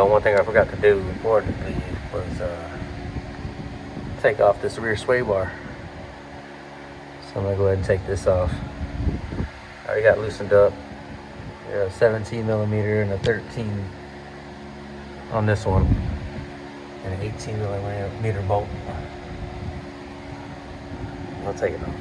one thing I forgot to do importantly was take off this rear sway bar. So I'm gonna go ahead and take this off. I already got loosened up. Yeah, a 17 millimeter and a 13 on this one, and an 18 millimeter bolt. I'll take it off.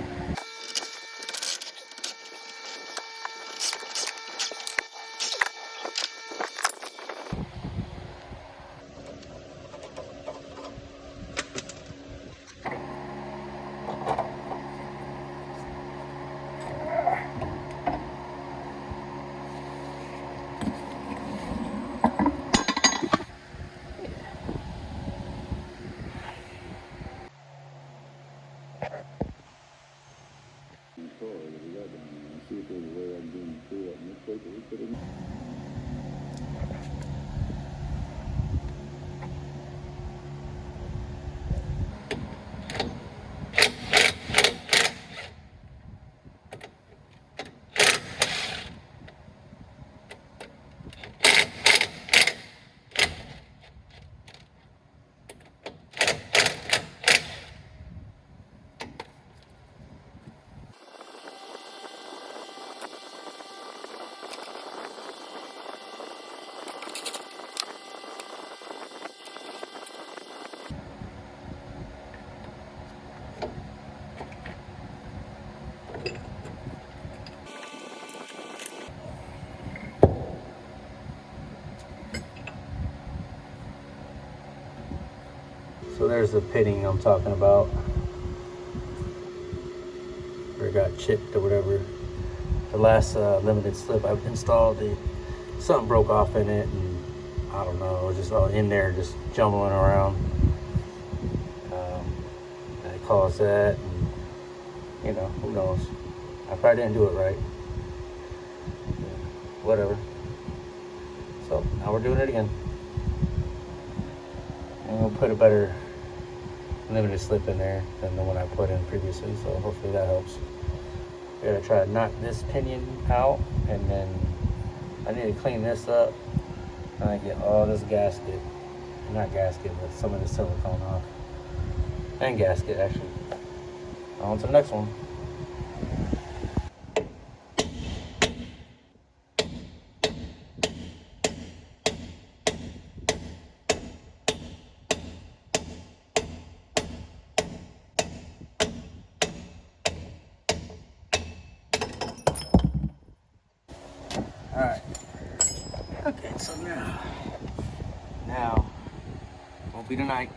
So there's the pitting I'm talking about, where it got chipped or whatever. The last limited slip I've installed, something broke off in it, and I don't know, it was just all in there, just jumbling around. And it caused that, and you know, who knows? I probably didn't do it right. Whatever. So now we're doing it again. And we'll put a better limited slip in there than the one I put in previously, so hopefully that helps. We're gonna try to knock this pinion out, and then I need to clean this up and I get all this gasket, not gasket, but some of the silicone off, and gasket actually. On to the next one. Alright, okay, so now, won't be tonight,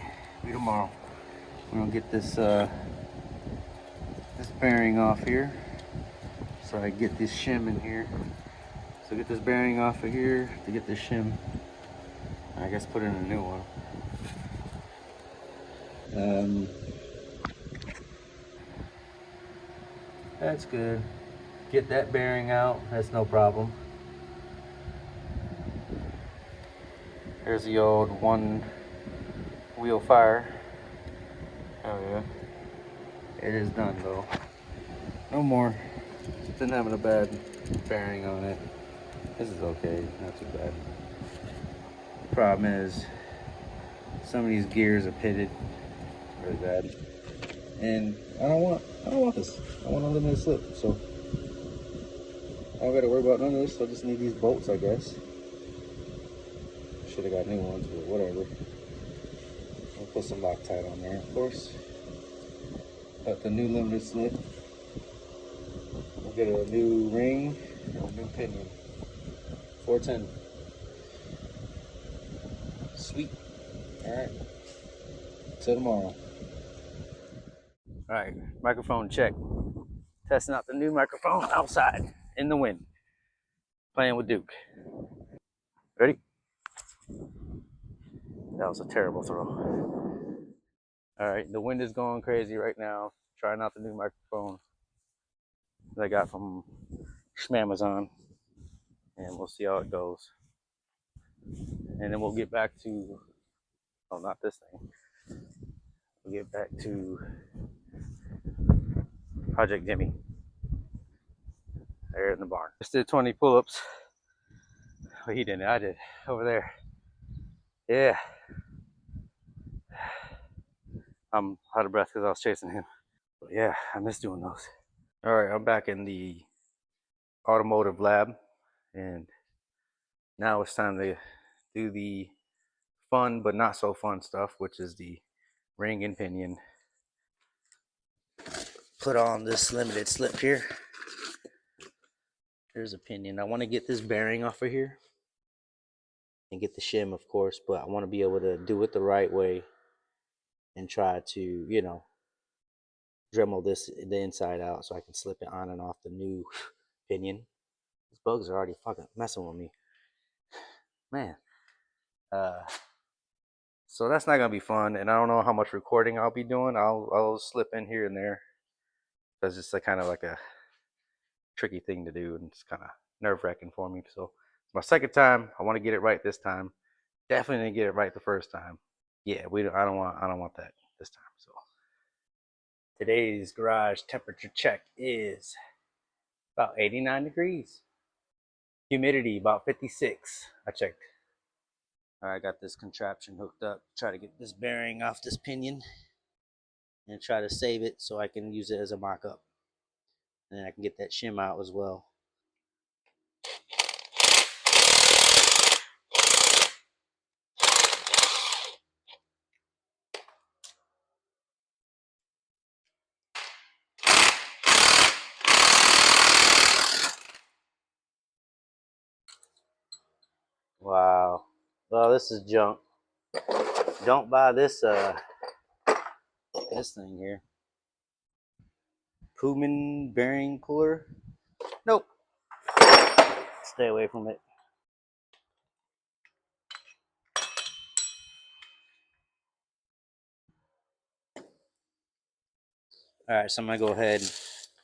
be tomorrow. We're gonna get this this bearing off here, so I get this shim in here. So get this bearing off of here to get this shim, I guess put in a new one. That's good. Get that bearing out, that's no problem. There's the old one wheel fire. Oh yeah. It is done though. No more. It's been having a bad bearing on it. This is okay, not too bad. The problem is some of these gears are pitted really bad. And I don't want this. I want a limited slip, so I don't gotta worry about none of this. I just need these bolts, I guess. Should have got new ones, but whatever. I'll put some Loctite on there, of course. Got the new limited slip. We'll get a new ring and a new pinion. 410. Sweet. Alright. Till tomorrow. Alright, microphone check. Testing out the new microphone outside in the wind. Playing with Duke. Ready? That was a terrible throw. Alright, the wind is going crazy right now. Trying out the new microphone that I got from Schmamazon. And we'll see how it goes. And then we'll get back to, oh, not this thing. We'll get back to Project Jimmy. There in the barn. Just did 20 pull-ups. Well, he didn't, I did over there. Yeah, I'm out of breath because I was chasing him. But yeah, I miss doing those. All right, I'm back in the automotive lab, and now it's time to do the fun but not so fun stuff, which is the ring and pinion. Put on this limited slip here. Here's a pinion. I want to get this bearing off of here and get the shim, of course, but I want to be able to do it the right way and try to, Dremel this the inside out so I can slip it on and off the new pinion. These bugs are already fucking messing with me, man. Uh, so that's not gonna be fun, and I don't know how much recording I'll be doing. I'll slip in here and there because it's kind of like a tricky thing to do, and it's kind of nerve wracking for me. So it's my second time. I want to get it right this time. Definitely didn't get it right the first time. Yeah, I don't want that this time. So today's garage temperature check is about 89 degrees. Humidity about 56. I checked. All right, I got this contraption hooked up. Try to get this bearing off this pinion and try to save it so I can use it as a mock-up. And then I can get that shim out as well. Wow. Well, this is junk. Don't buy this this thing here. Pinion bearing cooler. Nope. Stay away from it. All right, so I'm gonna go ahead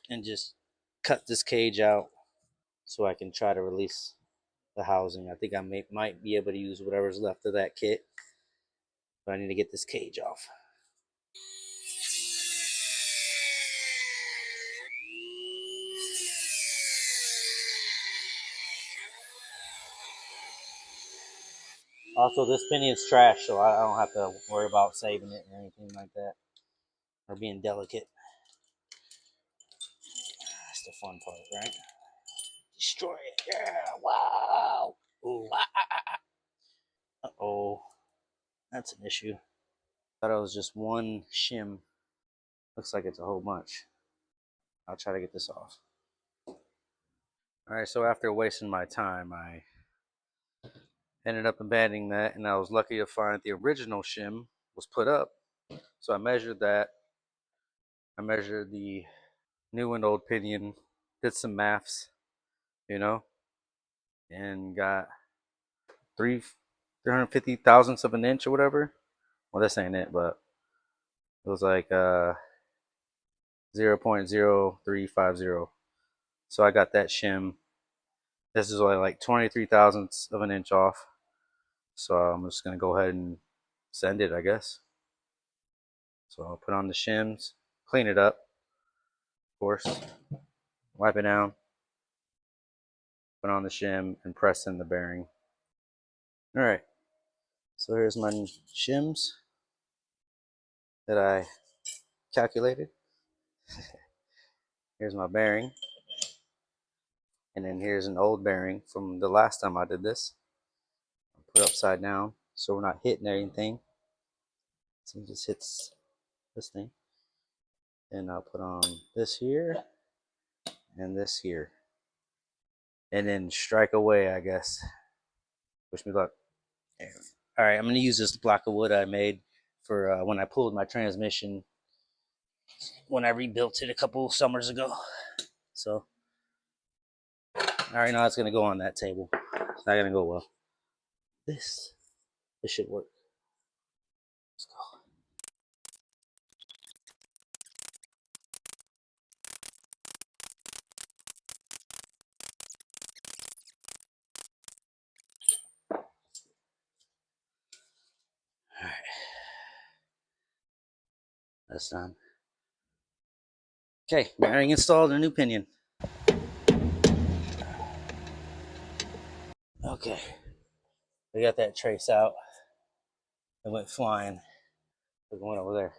and just cut this cage out so I can try to release the housing. I think I might be able to use whatever's left of that kit, but I need to get this cage off. Also, this pinion's trash, so I don't have to worry about saving it or anything like that, or being delicate. That's the fun part, right? Destroy it. Yeah, wow. Ooh, uh-oh. That's an issue. Thought it was just one shim. Looks like it's a whole bunch. I'll try to get this off. All right, so after wasting my time, I ended up abandoning that, and I was lucky to find the original shim was put up. So I measured that. I measured the new and old pinion, did some maths, and got 350 thousandths of an inch or whatever. Well, this ain't it, but it was like 0.0350. So I got that shim. This is only like 23 thousandths of an inch off. So I'm just gonna go ahead and send it, I guess. So I'll put on the shims, clean it up, of course, wipe it down, put on the shim, and press in the bearing. All right, so here's my shims that I calculated. Here's my bearing, and then here's an old bearing from the last time I did this. I'll put it upside down so we're not hitting anything. So it just hits this thing. And I'll put on this here and this here. And then strike away, I guess. Wish me luck. All right, I'm going to use this block of wood I made for when I pulled my transmission when I rebuilt it a couple summers ago. So I already know it's going to go on that table. It's not going to go well. This should work. Let's go. All right. That's done. Okay, bearing installed, a new pinion. Okay, we got that trace out. It went flying. It went over there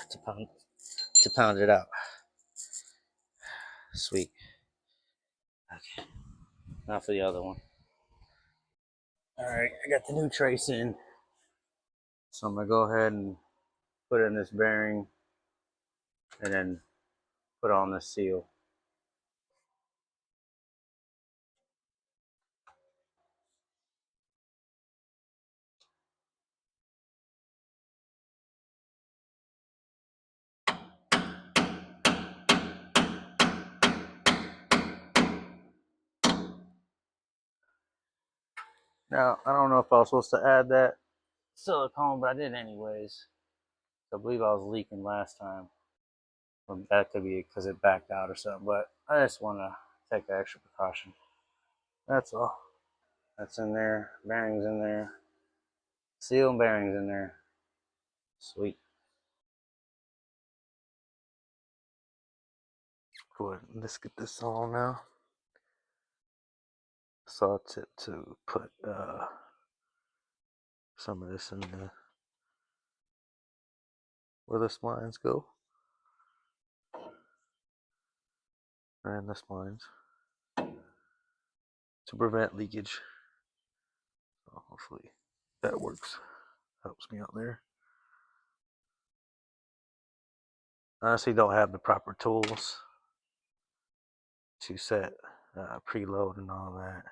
to pound it out. Sweet. Okay. Now for the other one. All right, I got the new trace in, so I'm gonna go ahead and put in this bearing, and then put on the seal. Now, I don't know if I was supposed to add that silicone, but I did anyways. I believe I was leaking last time. Or that could be because it backed out or something, but I just want to take an extra precaution. That's all. That's in there. Bearings in there. Seal and bearings in there. Sweet. Good. Let's get this on now. Saw tip to put some of this in the where the splines go. And the splines to prevent leakage. So hopefully that works. Helps me out there. Honestly, don't have the proper tools to set preload and all that.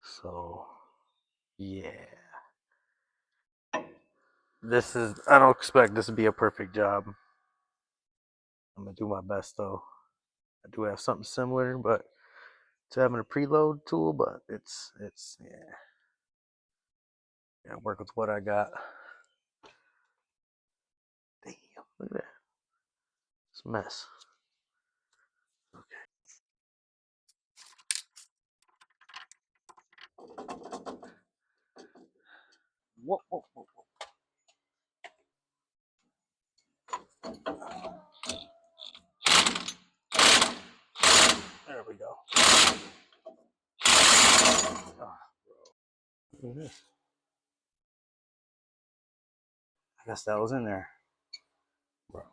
So yeah, I don't expect this to be a perfect job. I'm gonna do my best though. I do have something similar, but to having a preload tool, but it's yeah, work with what I got. Damn, look at that. It's a mess. Whoa, whoa, whoa. There we go. Oh, look at this. I guess that was in there, bro.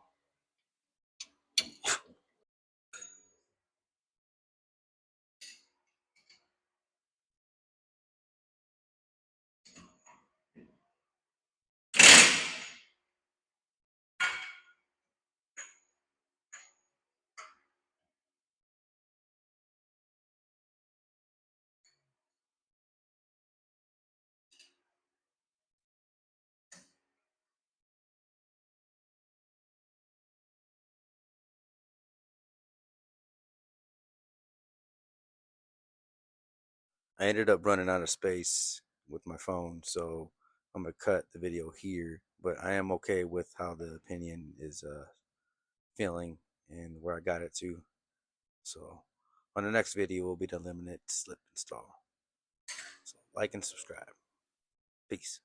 I ended up running out of space with my phone, so I'm gonna cut the video here. But I am okay with how the Pinion is feeling and where I got it to. So on the next video will be the limited slip install. So like and subscribe. Peace.